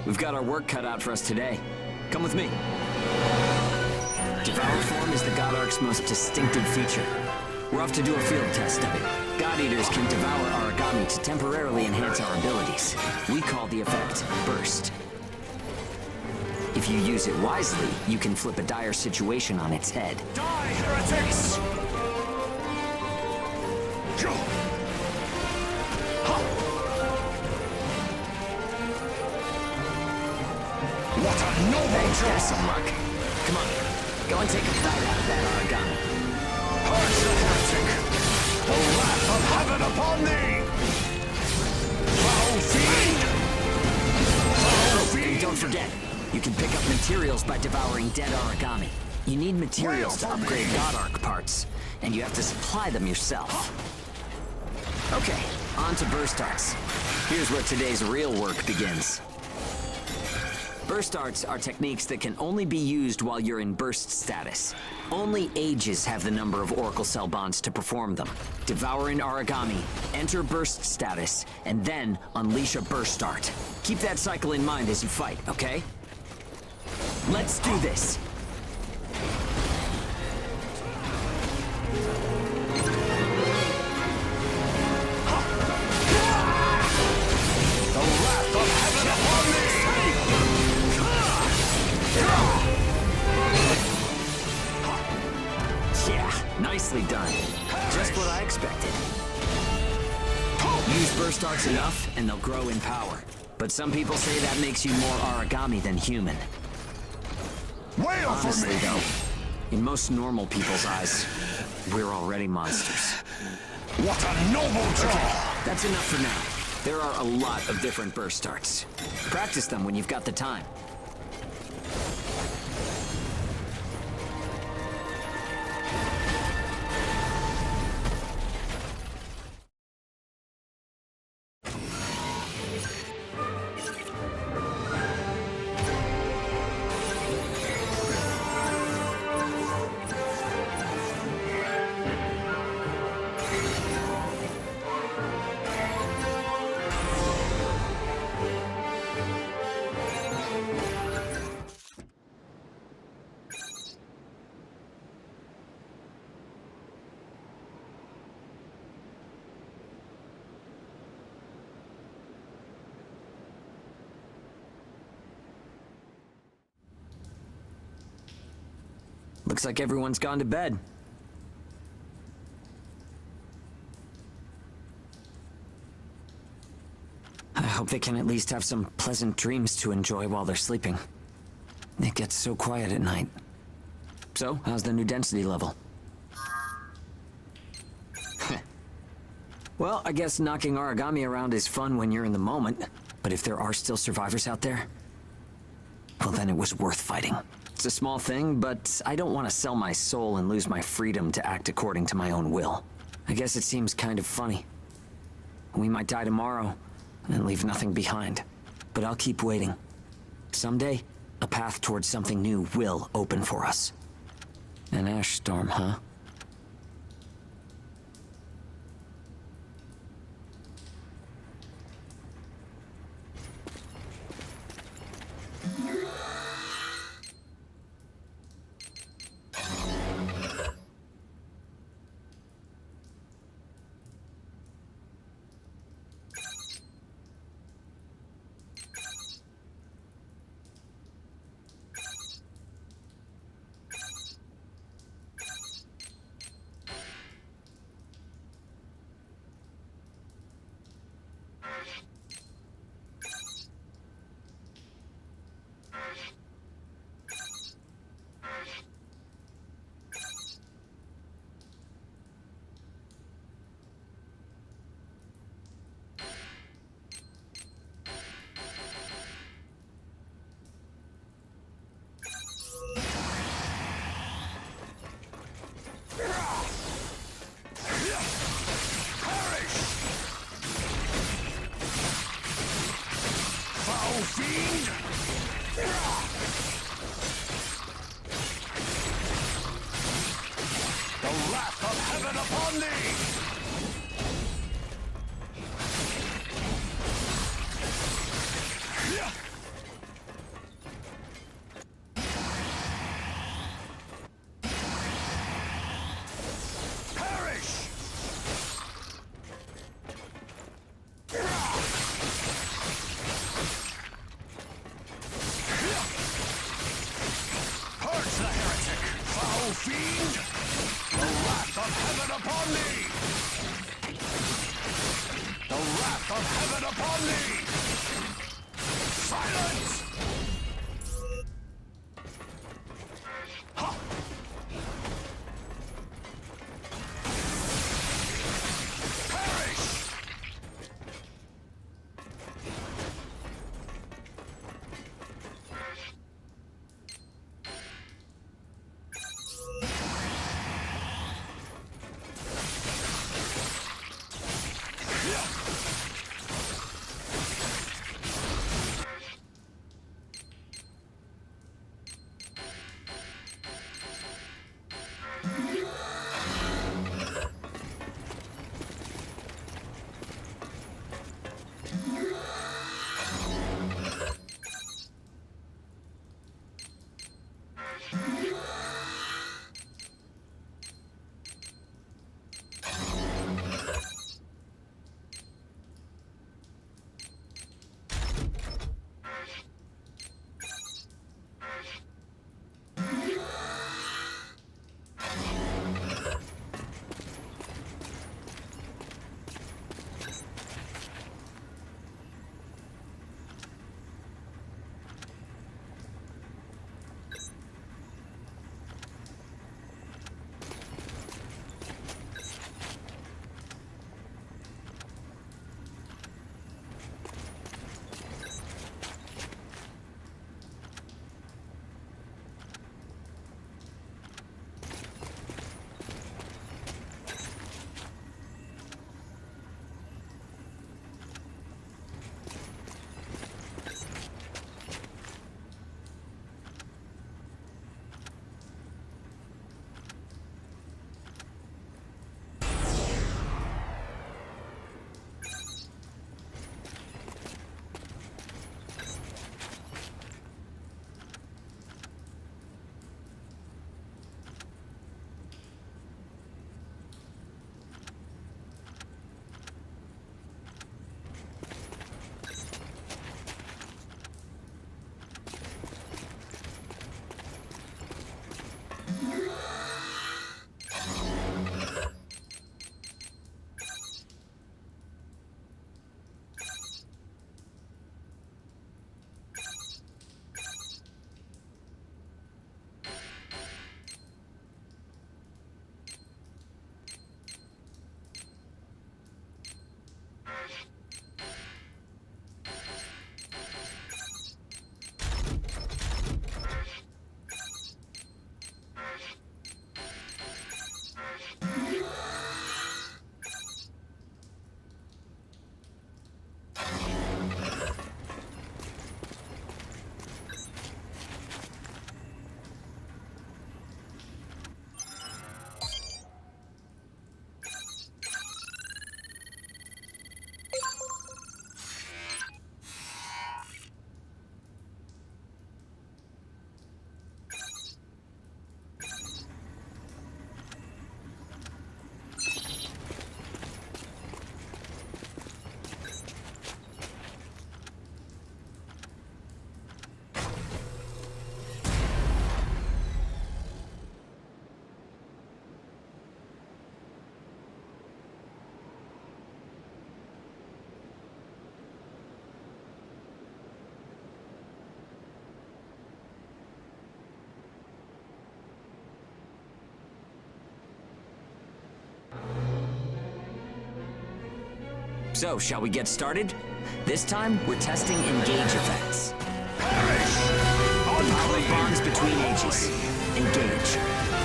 We've got our work cut out for us today. Come with me. Devour form is the God Ark's most distinctive feature. We're off to do a field test of it. God Eaters can devour Aragami to temporarily enhance our abilities. We call the effect Burst. If you use it wisely, you can flip a dire situation on its head. Die, heretics! What a noble job! Have some luck. Come on, go and take a bite out of that Aragami. Purge the heretic! The wrath of heaven upon thee! Foul fiend! Foul fiend! And don't forget, you can pick up materials by devouring dead Aragami. You need materials to upgrade God Ark parts, and you have to supply them yourself. Okay, on to burst arts. Here's where today's real work begins. Burst arts are techniques that can only be used while you're in burst status. Only Ages have the number of Oracle Cell bonds to perform them. Devour an Aragami, enter burst status, and then unleash a burst art. Keep that cycle in mind as you fight, okay? Let's do this! The wrath of heaven upon thee! Yeah, nicely done. Just what I expected. Use burst arts enough, and they'll grow in power. But some people say that makes you more Aragami than human. Wail for Honestly, me! though, in most normal people's eyes, we're already monsters. What a noble job! That's enough for now. There are a lot of different burst arts. Practice them when you've got the time. Looks like everyone's gone to bed. I hope they can at least have some pleasant dreams to enjoy while they're sleeping. It gets so quiet at night. So, how's the new density level? Well, I guess knocking Aragami around is fun when you're in the moment, but if there are still survivors out there, well then it was worth fighting. It's a small thing, but I don't want to sell my soul and lose my freedom to act according to my own will. I guess it seems kind of funny. We might die tomorrow and leave nothing behind, but I'll keep waiting. Someday, a path towards something new will open for us. An ash storm, huh? Fiend! The wrath of heaven upon thee! fiend! The wrath of heaven upon thee! The wrath of heaven upon thee! Silence! Ha! Perish! So, shall we get started? This time, we're testing engage effects. The power bonds between ages. Engage.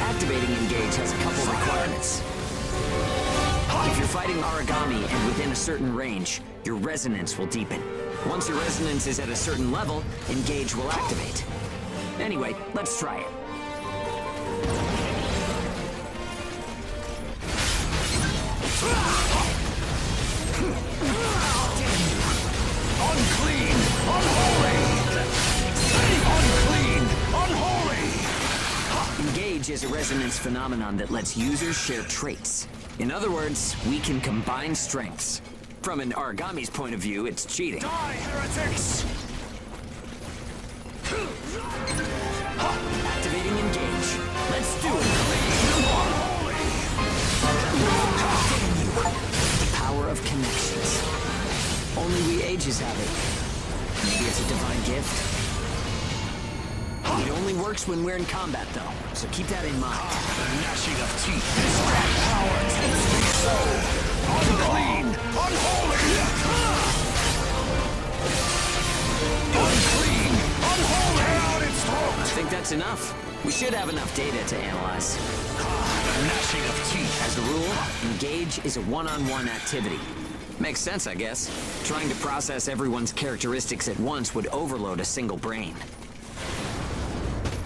Activating engage has a couple requirements. If you're fighting Aragami and within a certain range, your resonance will deepen. Once your resonance is at a certain level, engage will activate. Anyway, let's try it. Unclean! Unholy! Unclean! Unholy! Engage is a resonance phenomenon that lets users share traits. In other words, we can combine strengths. From an Aragami's point of view, it's cheating. Die, heretics! Activating engage. Let's do it! always have it. Maybe it's a divine gift? It only works when we're in combat, though, so keep that in mind. The gnashing of teeth. This strong power tempts me so. Unclean! Unholy! Unclean! Unholy! Out its throat! I think that's enough. We should have enough data to analyze. The gnashing of teeth. As a rule, engage is a one-on-one activity. Makes sense, I guess. Trying to process everyone's characteristics at once would overload a single brain.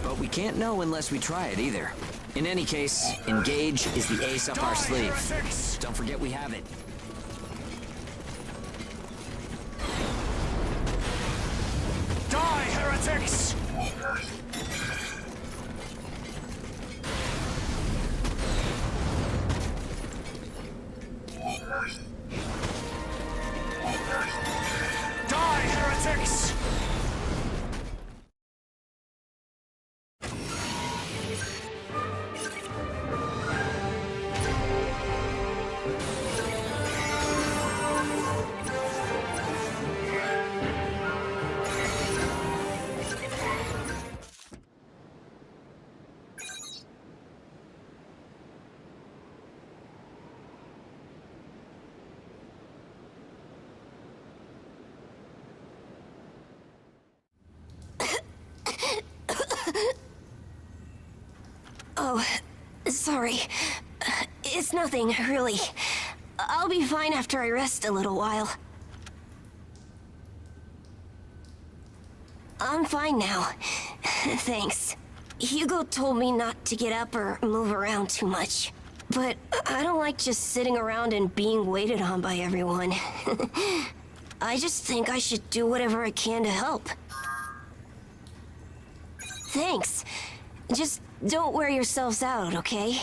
But we can't know unless we try it either. In any case, engage is the ace up our sleeve. Don't forget we have it. Die, heretics! Die, heretics! Oh, sorry. It's nothing, really. I'll be fine after I rest a little while. I'm fine now. Thanks. Hugo told me not to get up or move around too much. But I don't like just sitting around and being waited on by everyone. I just think I should do whatever I can to help. Thanks. Just don't wear yourselves out, okay?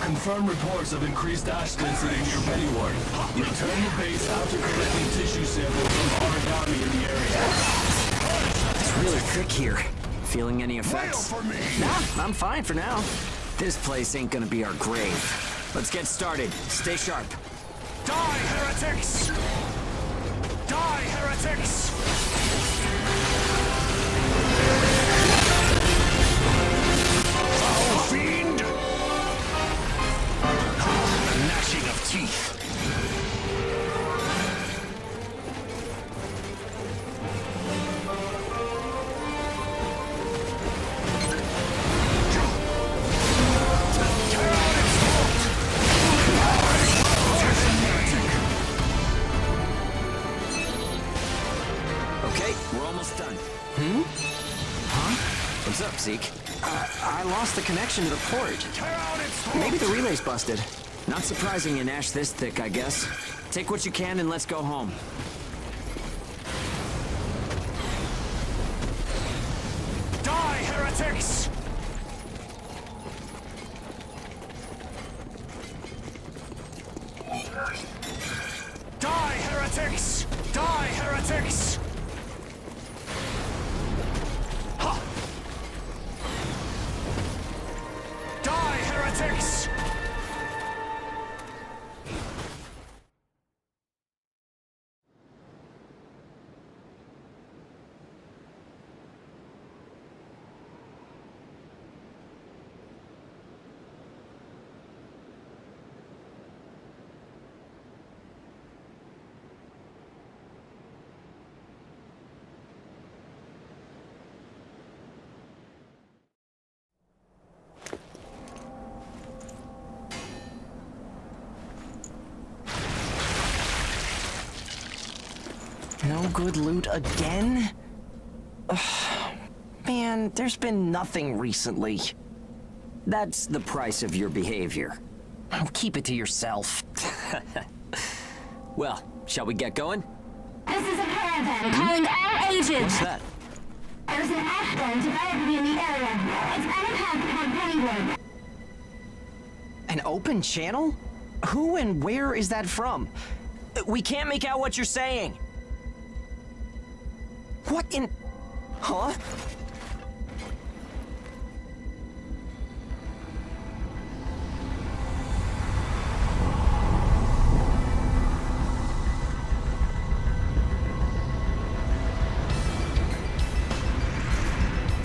Confirmed reports of increased ash density near Betty Ward. Return the base after collecting tissue samples from Aragami in the area. It's really thick here. Feeling any effects? For me. Nah, I'm fine for now. This place ain't gonna be our grave. Let's get started. Stay sharp. Die, heretics! Die, heretics! Foul fiend! The gnashing of teeth. Okay, we're almost done. What's up, Zeke? I lost the connection to the port. Tear out its throat! Maybe the relay's busted. Not surprising in ash this thick, I guess. Take what you can and let's go home. Die, heretics! Die, heretics! Die, heretics! Ha! Die, heretics! No good loot again? Ugh. Man, there's been nothing recently. That's the price of your behavior. Oh, keep it to yourself. Well, shall we get going? This is a caravan calling all ages. What's that? There's an ash storm developing in the area. It's an impact on Pennywood. An open channel? Who and where is that from? We can't make out what you're saying. What in... Huh?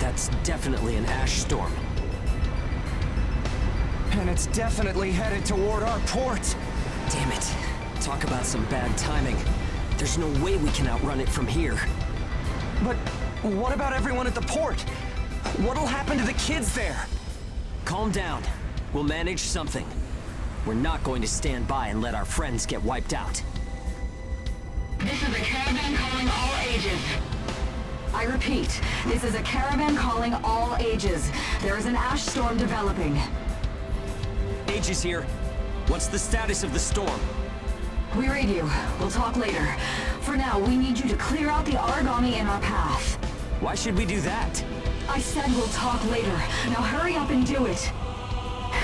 That's definitely an ash storm. And it's definitely headed toward our port. Damn it. Talk about some bad timing. There's no way we can outrun it from here. But what about everyone at the port? What'll happen to the kids there? Calm down. We'll manage something. We're not going to stand by and let our friends get wiped out. This is a caravan calling all ages. I repeat, this is a caravan calling all ages. There is an ash storm developing. Age is here. What's the status of the storm? We read you. We'll talk later. For now, we need you to clear out the Aragami in our path. Why should we do that? I said we'll talk later. Now hurry up and do it.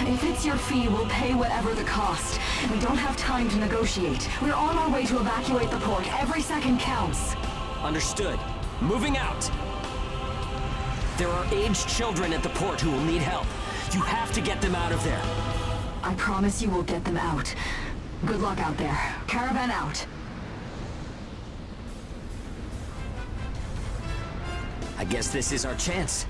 If it's your fee, we'll pay whatever the cost. We don't have time to negotiate. We're on our way to evacuate the port. Every second counts. Understood. Moving out. There are aged children at the port who will need help. You have to get them out of there. I promise you we'll get them out. Good luck out there. Caravan out. I guess this is our chance.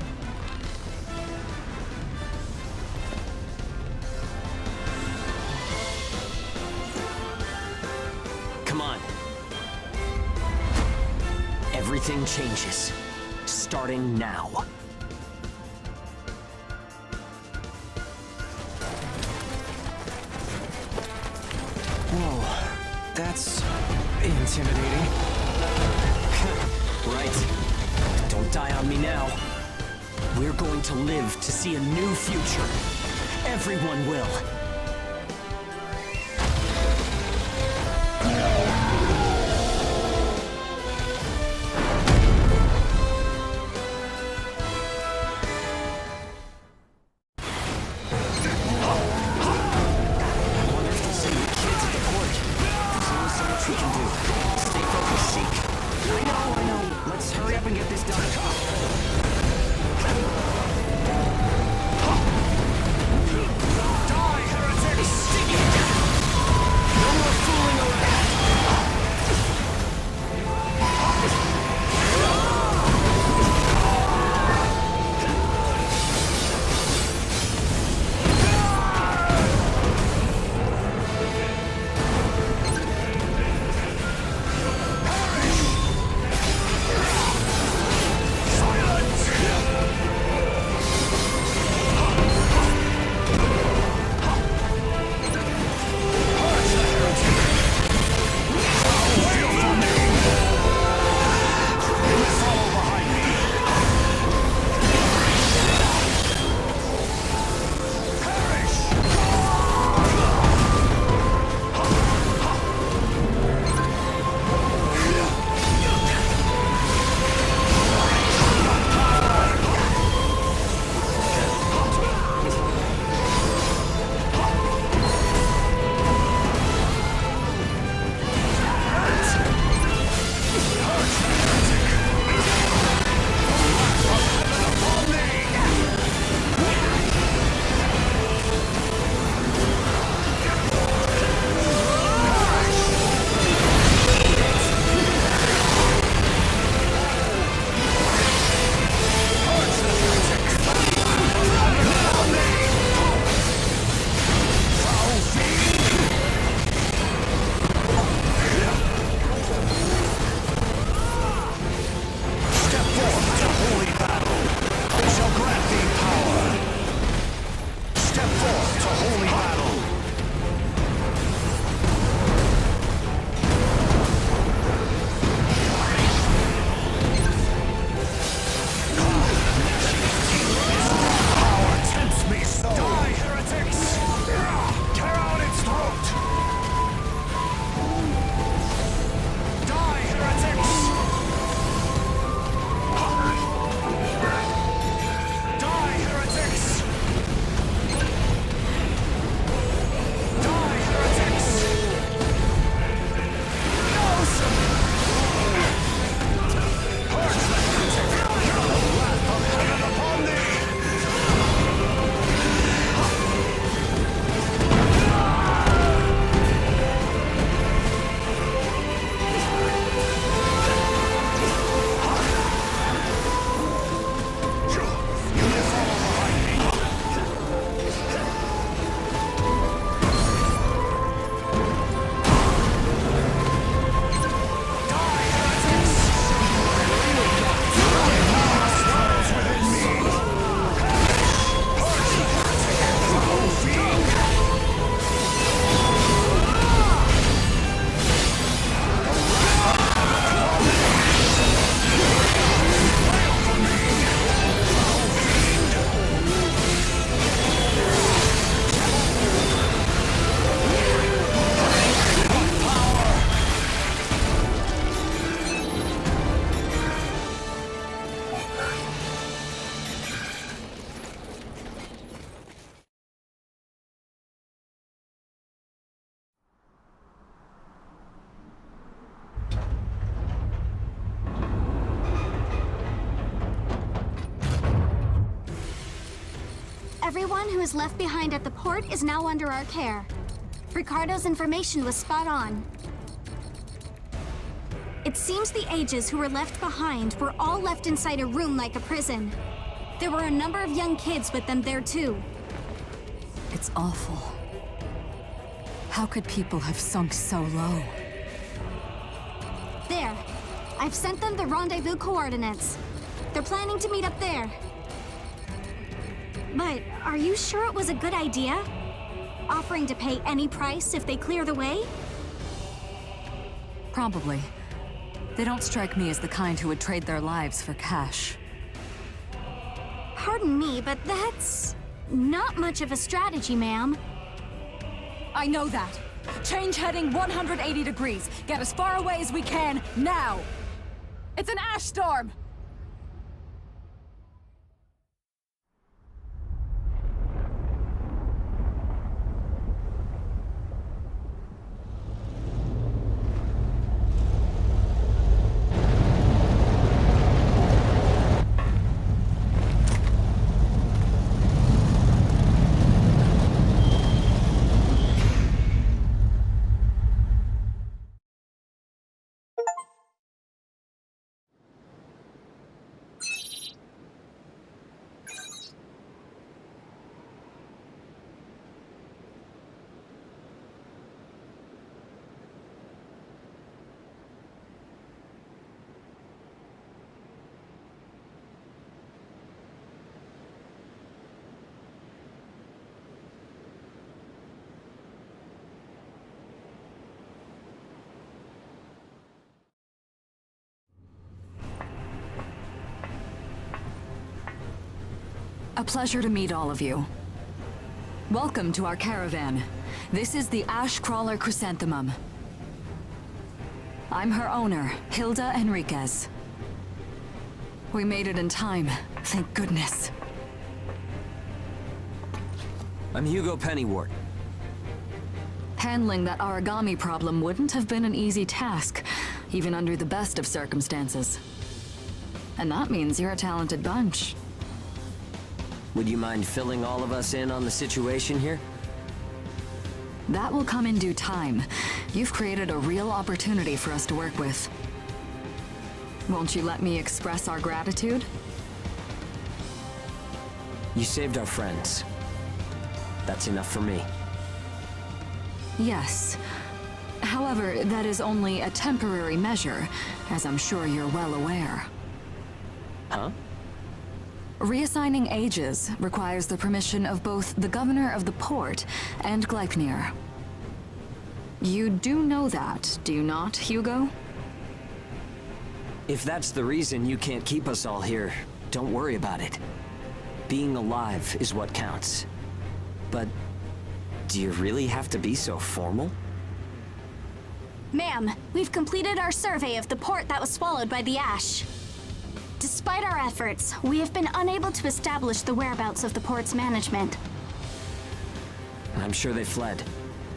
Come on. Everything changes. Starting now. Whoa, that's intimidating. Right. Don't die on me now. We're going to live to see a new future. Everyone will. Die, Everyone who is left behind at the port is now under our care. Ricardo's information was spot on. It seems the ages who were left behind were all left inside a room like a prison. There were a number of young kids with them there too. It's awful. How could people have sunk so low? There. I've sent them the rendezvous coordinates. They're planning to meet up there. But are you sure it was a good idea? Offering to pay any price if they clear the way? Probably. They don't strike me as the kind who would trade their lives for cash. Pardon me, but that's not much of a strategy, ma'am. I know that. Change heading 180 degrees. Get as far away as we can, now! It's an ash storm! A pleasure to meet all of you. Welcome to our caravan. This is the Ash Crawler Chrysanthemum. I'm her owner, Hilda Enriquez. We made it in time, thank goodness. I'm Hugo Pennywort. Handling that Aragami problem wouldn't have been an easy task, even under the best of circumstances. And that means you're a talented bunch. Would you mind filling all of us in on the situation here? That will come in due time. You've created a real opportunity for us to work with. Won't you let me express our gratitude? You saved our friends. That's enough for me. Yes. However, that is only a temporary measure, as I'm sure you're well aware. Huh? Reassigning ages requires the permission of both the governor of the port and Gleipnir. You do know that, do you not, Hugo? If that's the reason you can't keep us all here, don't worry about it. Being alive is what counts. But do you really have to be so formal? Ma'am, we've completed our survey of the port that was swallowed by the ash. Despite our efforts, we have been unable to establish the whereabouts of the port's management. I'm sure they fled.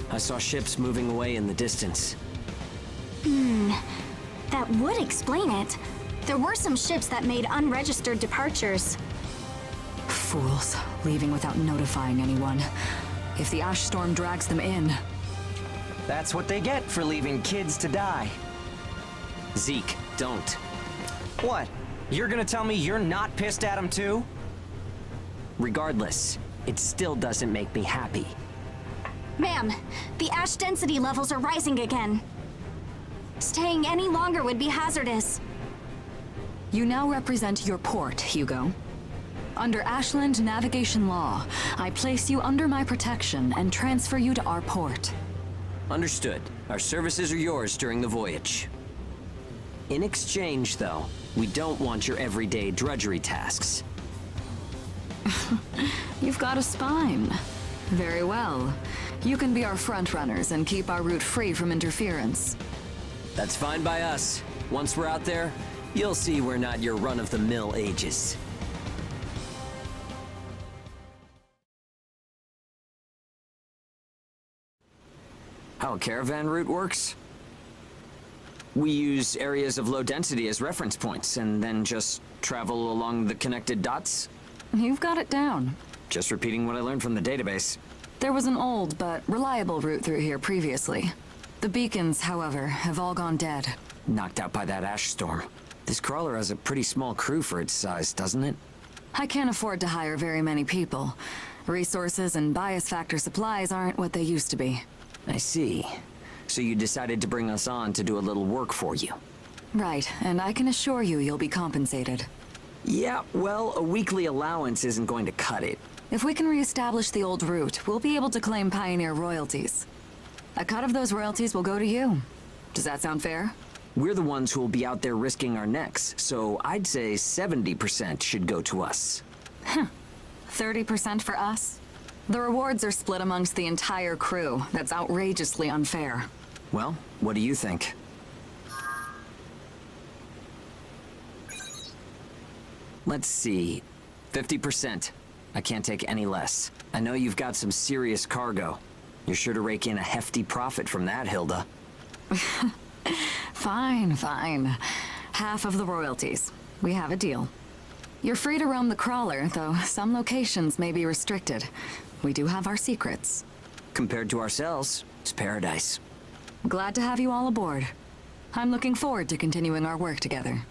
I saw ships moving away in the distance. That would explain it. There were some ships that made unregistered departures. Fools, leaving without notifying anyone. If the ash storm drags them in... That's what they get for leaving kids to die. Zeke, don't. What? You're gonna tell me you're not pissed at him too? Regardless, it still doesn't make me happy. Ma'am, the ash density levels are rising again. Staying any longer would be hazardous. You now represent your port, Hugo. Under Ashland navigation law, I place you under my protection and transfer you to our port. Understood. Our services are yours during the voyage. In exchange, though, we don't want your everyday drudgery tasks. You've got a spine. Very well. You can be our front-runners and keep our route free from interference. That's fine by us. Once we're out there, you'll see we're not your run-of-the-mill ages. How a caravan route works? We use areas of low density as reference points, and then just travel along the connected dots? You've got it down. Just repeating what I learned from the database. There was an old but reliable route through here previously. The beacons, however, have all gone dead. Knocked out by that ash storm. This crawler has a pretty small crew for its size, doesn't it? I can't afford to hire very many people. Resources and bias factor supplies aren't what they used to be. I see. So you decided to bring us on to do a little work for you. Right, and I can assure you you'll be compensated. Yeah, well, a weekly allowance isn't going to cut it. If we can reestablish the old route, we'll be able to claim Pioneer royalties. A cut of those royalties will go to you. Does that sound fair? We're the ones who will be out there risking our necks, so I'd say 70% should go to us. 30% for us? The rewards are split amongst the entire crew. That's outrageously unfair. Well, what do you think? Let's see. 50%. I can't take any less. I know you've got some serious cargo. You're sure to rake in a hefty profit from that, Hilda. Fine, fine. Half of the royalties. We have a deal. You're free to roam the crawler, though some locations may be restricted. We do have our secrets. Compared to ourselves, it's paradise. Glad to have you all aboard. I'm looking forward to continuing our work together.